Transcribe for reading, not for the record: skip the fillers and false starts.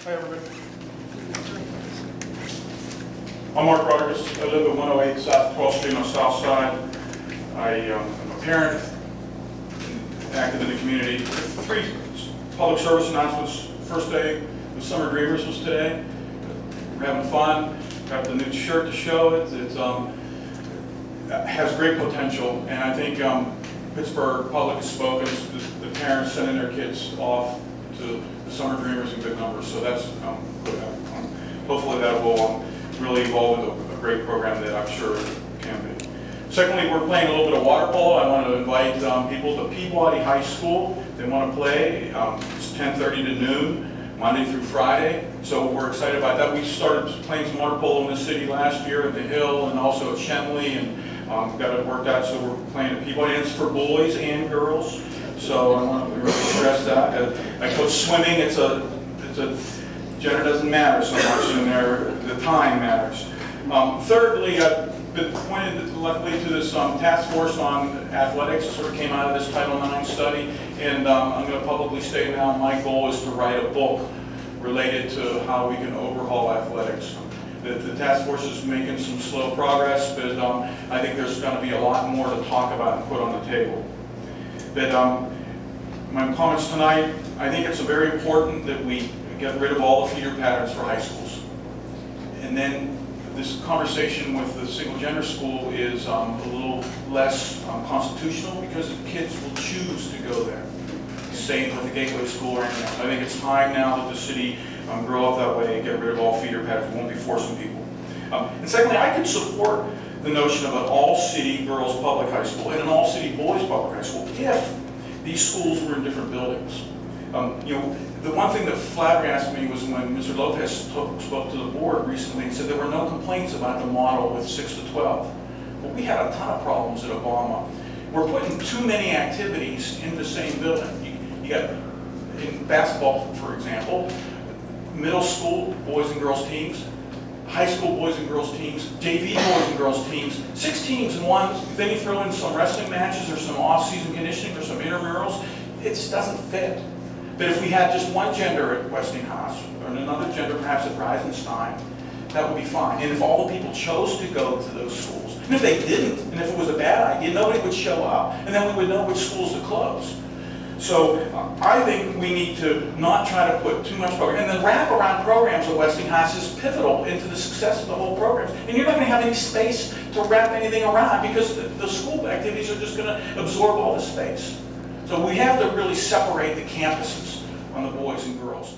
Hi, everybody. I'm Rauterkus. I live at 108 South 12th Street on the south side. I am a parent, active in the community. 3 public service announcements. First day, the Summer Dreamers was today. We're having fun. Got the new shirt to show it. It has great potential, and I think Pittsburgh Public has spoken. The parents sending their kids off to the Summer Dreamers in good numbers, so that's good. Hopefully that will really evolve into a great program that I'm sure it can be. Secondly, we're playing a little bit of water polo. I want to invite people to Peabody High School. They want to play. It's 10:30 to noon, Monday through Friday. So we're excited about that. We started playing some water polo in the city last year at the Hill and also at Shenley, and got it worked out. So we're playing at Peabody. And it's for boys and girls. So I want to really stress that. I coach swimming. It's a gender doesn't matter so much in there. The time matters. Thirdly, I've been appointed luckily to this task force on athletics. It sort of came out of this Title IX study, and I'm going to publicly state now my goal is to write a book related to how we can overhaul athletics. The task force is making some slow progress, but I think there's going to be a lot more to talk about and put on the table. But my comments tonight, I think it's very important that we get rid of all the feeder patterns for high schools. And then this conversation with the single gender school is a little less constitutional because the kids will choose to go there. Same with the gateway school or anything else. I think it's time now that the city grow up that way and get rid of all feeder patterns. We won't be forcing people. And secondly, I could support the notion of an all-city girls public high school and an all-city boys public high school if these schools were in different buildings. You know, the one thing that flabbergasted me was when Mr. Lopez spoke to the board recently and said there were no complaints about the model with 6 to 12. Well, we had a ton of problems at Obama. We're putting too many activities in the same building. You got, in basketball, for example, middle school boys and girls teams, high school boys and girls teams, JV boys and girls teams, 6 teams in one. Then you throw in some wrestling matches or some off-season conditioning or some intramurals. It just doesn't fit. But if we had just one gender at Westinghouse or another gender perhaps at Reisenstein, that would be fine. And if all the people chose to go to those schools, and if they didn't, and if it was a bad idea, nobody would show up, and then we would know which schools to close. So I think we need to not try to put too much program. And the wraparound programs at Westinghouse is pivotal into the success of the whole programs. And you're not going to have any space to wrap anything around because the school activities are just going to absorb all the space. So we have to really separate the campuses on the boys and girls.